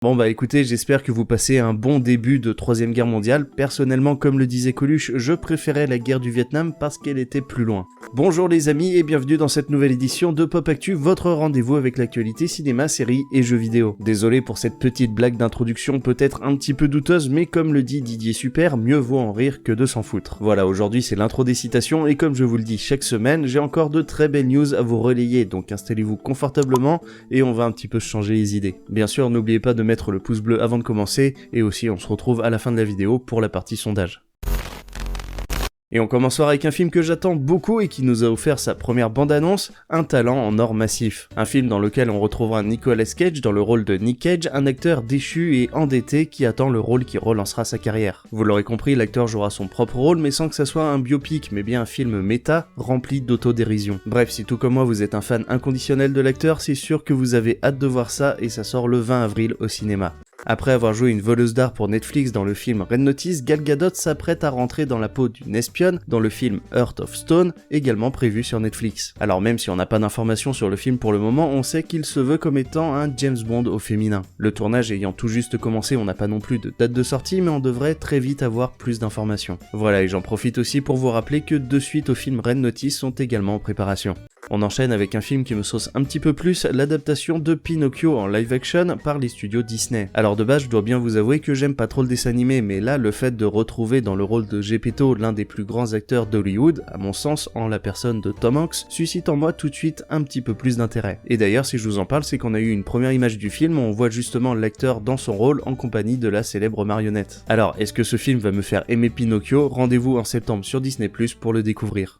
Bon bah écoutez, j'espère que vous passez un bon début de 3ème guerre mondiale. Personnellement, comme le disait Coluche, je préférais la guerre du Vietnam parce qu'elle était plus loin. Bonjour les amis et bienvenue dans cette nouvelle édition de Pop Actu, votre rendez-vous avec l'actualité cinéma, séries et jeux vidéo. Désolé pour cette petite blague d'introduction peut-être un petit peu douteuse, mais comme le dit Didier Super, mieux vaut en rire que de s'en foutre. Voilà, aujourd'hui c'est l'intro des citations et comme je vous le dis chaque semaine, j'ai encore de très belles news à vous relayer, donc installez-vous confortablement et on va un petit peu changer les idées. Bien sûr, n'oubliez pas de mettre le pouce bleu avant de commencer, et aussi on se retrouve à la fin de la vidéo pour la partie sondage. Et on commencera avec un film que j'attends beaucoup et qui nous a offert sa première bande-annonce, Un talent en or massif. Un film dans lequel on retrouvera Nicolas Cage dans le rôle de Nick Cage, un acteur déchu et endetté qui attend le rôle qui relancera sa carrière. Vous l'aurez compris, l'acteur jouera son propre rôle mais sans que ça soit un biopic, mais bien un film méta rempli d'autodérision. Bref, si tout comme moi vous êtes un fan inconditionnel de l'acteur, c'est sûr que vous avez hâte de voir ça et ça sort le 20 avril au cinéma. Après avoir joué une voleuse d'art pour Netflix dans le film Red Notice, Gal Gadot s'apprête à rentrer dans la peau d'une espionne dans le film Heart of Stone, également prévu sur Netflix. Alors même si on n'a pas d'informations sur le film pour le moment, on sait qu'il se veut comme étant un James Bond au féminin. Le tournage ayant tout juste commencé, on n'a pas non plus de date de sortie, mais on devrait très vite avoir plus d'informations. Voilà, et j'en profite aussi pour vous rappeler que 2 suites au film Red Notice sont également en préparation. On enchaîne avec un film qui me sauce un petit peu plus, l'adaptation de Pinocchio en live action par les studios Disney. Alors de base, je dois bien vous avouer que j'aime pas trop le dessin animé, mais là, le fait de retrouver dans le rôle de Geppetto l'un des plus grands acteurs d'Hollywood, à mon sens en la personne de Tom Hanks, suscite en moi tout de suite un petit peu plus d'intérêt. Et d'ailleurs, si je vous en parle, c'est qu'on a eu une première image du film où on voit justement l'acteur dans son rôle en compagnie de la célèbre marionnette. Alors, est-ce que ce film va me faire aimer Pinocchio? Rendez-vous en septembre sur Disney+ pour le découvrir.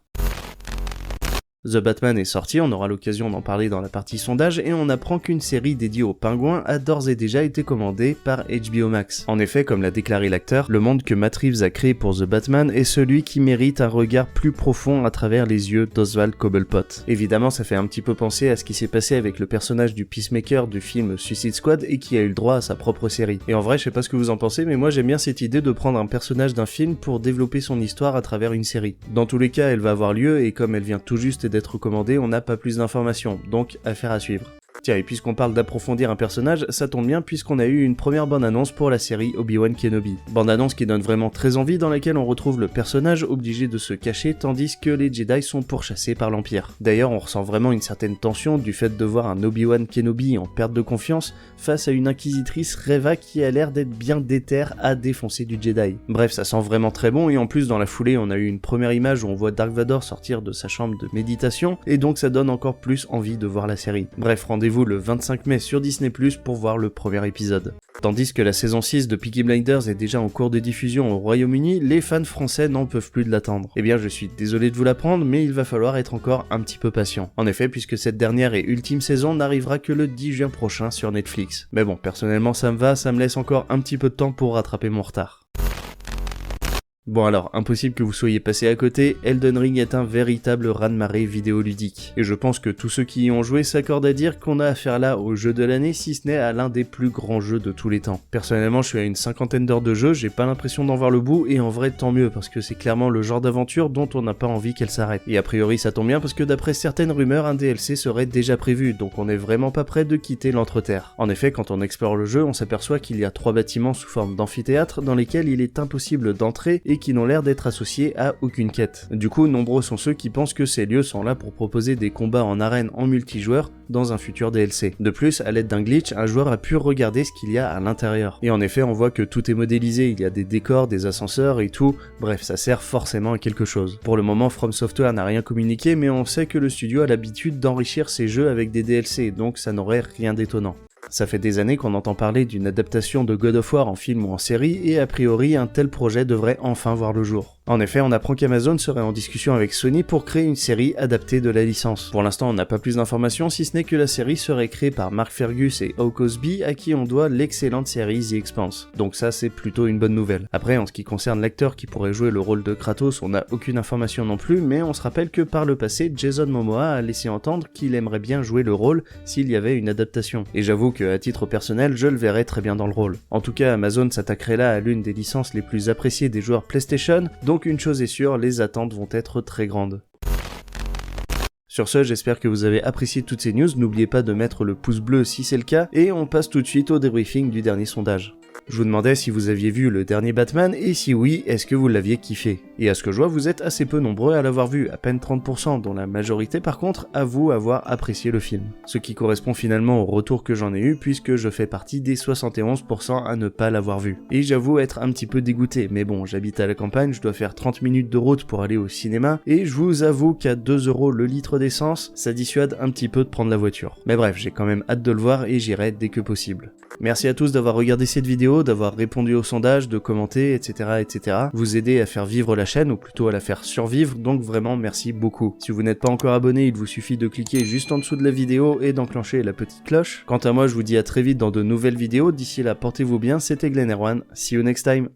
The Batman est sorti, on aura l'occasion d'en parler dans la partie sondage, et on apprend qu'une série dédiée aux pingouins a d'ores et déjà été commandée par HBO Max. En effet, comme l'a déclaré l'acteur, le monde que Matt Reeves a créé pour The Batman est celui qui mérite un regard plus profond à travers les yeux d'Oswald Cobblepot. Évidemment, ça fait un petit peu penser à ce qui s'est passé avec le personnage du Peacemaker du film Suicide Squad et qui a eu le droit à sa propre série. Et en vrai, je sais pas ce que vous en pensez, mais moi j'aime bien cette idée de prendre un personnage d'un film pour développer son histoire à travers une série. Dans tous les cas, elle va avoir lieu, et comme elle vient tout juste d'être recommandé, on n'a pas plus d'informations, donc affaire à suivre. Tiens, et puisqu'on parle d'approfondir un personnage, ça tombe bien puisqu'on a eu une première bande-annonce pour la série Obi-Wan Kenobi. Bande-annonce qui donne vraiment très envie, dans laquelle on retrouve le personnage obligé de se cacher tandis que les Jedi sont pourchassés par l'Empire. D'ailleurs, on ressent vraiment une certaine tension du fait de voir un Obi-Wan Kenobi en perte de confiance face à une inquisitrice Reva qui a l'air d'être bien déterre à défoncer du Jedi. Bref, ça sent vraiment très bon, et en plus dans la foulée on a eu une première image où on voit Dark Vador sortir de sa chambre de méditation, et donc ça donne encore plus envie de voir la série. Bref, rendez-vous le 25 mai sur Disney+ pour voir le premier épisode. Tandis que la saison 6 de Peaky Blinders est déjà en cours de diffusion au Royaume-Uni, les fans français n'en peuvent plus de l'attendre. Eh bien, je suis désolé de vous l'apprendre, mais il va falloir être encore un petit peu patient. En effet, puisque cette dernière et ultime saison n'arrivera que le 10 juin prochain sur Netflix. Mais bon, personnellement ça me va, ça me laisse encore un petit peu de temps pour rattraper mon retard. Bon alors, impossible que vous soyez passé à côté, Elden Ring est un véritable raz-de-marée vidéoludique. Et je pense que tous ceux qui y ont joué s'accordent à dire qu'on a affaire là au jeu de l'année, si ce n'est à l'un des plus grands jeux de tous les temps. Personnellement, je suis à une 50aine d'heures de jeu, j'ai pas l'impression d'en voir le bout, et en vrai tant mieux, parce que c'est clairement le genre d'aventure dont on n'a pas envie qu'elle s'arrête. Et a priori ça tombe bien parce que d'après certaines rumeurs, un DLC serait déjà prévu, donc on est vraiment pas prêt de quitter l'Entreterre. En effet, quand on explore le jeu, on s'aperçoit qu'il y a 3 bâtiments sous forme d'amphithéâtre dans lesquels il est impossible d'entrer et qui n'ont l'air d'être associés à aucune quête. Du coup, nombreux sont ceux qui pensent que ces lieux sont là pour proposer des combats en arène en multijoueur dans un futur DLC. De plus, à l'aide d'un glitch, un joueur a pu regarder ce qu'il y a à l'intérieur. Et en effet, on voit que tout est modélisé, il y a des décors, des ascenseurs et tout, bref, ça sert forcément à quelque chose. Pour le moment, From Software n'a rien communiqué, mais on sait que le studio a l'habitude d'enrichir ses jeux avec des DLC, donc ça n'aurait rien d'étonnant. Ça fait des années qu'on entend parler d'une adaptation de God of War en film ou en série, et a priori un tel projet devrait enfin voir le jour. En effet, on apprend qu'Amazon serait en discussion avec Sony pour créer une série adaptée de la licence. Pour l'instant, on n'a pas plus d'informations, si ce n'est que la série serait créée par Mark Fergus et Hugh Cosby, à qui on doit l'excellente série The Expanse. Donc ça, c'est plutôt une bonne nouvelle. Après, en ce qui concerne l'acteur qui pourrait jouer le rôle de Kratos, on n'a aucune information non plus, mais on se rappelle que par le passé, Jason Momoa a laissé entendre qu'il aimerait bien jouer le rôle s'il y avait une adaptation. Et j'avoue que, à titre personnel, je le verrais très bien dans le rôle. En tout cas, Amazon s'attaquerait là à l'une des licences les plus appréciées des joueurs PlayStation, donc une chose est sûre, les attentes vont être très grandes. Sur ce, j'espère que vous avez apprécié toutes ces news, n'oubliez pas de mettre le pouce bleu si c'est le cas, et on passe tout de suite au débriefing du dernier sondage. Je vous demandais si vous aviez vu le dernier Batman, et si oui, est-ce que vous l'aviez kiffé? Et à ce que je vois, vous êtes assez peu nombreux à l'avoir vu, à peine 30%, dont la majorité par contre avoue avoir apprécié le film. Ce qui correspond finalement au retour que j'en ai eu, puisque je fais partie des 71% à ne pas l'avoir vu. Et j'avoue être un petit peu dégoûté, mais bon, j'habite à la campagne, je dois faire 30 minutes de route pour aller au cinéma, et je vous avoue qu'à 2€ le litre d'essence, ça dissuade un petit peu de prendre la voiture. Mais bref, j'ai quand même hâte de le voir et j'irai dès que possible. Merci à tous d'avoir regardé cette vidéo, d'avoir répondu au sondage, de commenter, etc. Vous aider à faire vivre la chaîne, ou plutôt à la faire survivre, donc vraiment merci beaucoup. Si vous n'êtes pas encore abonné, il vous suffit de cliquer juste en dessous de la vidéo et d'enclencher la petite cloche. Quant à moi, je vous dis à très vite dans de nouvelles vidéos, d'ici là portez-vous bien, c'était Glenn Erwan, see you next time.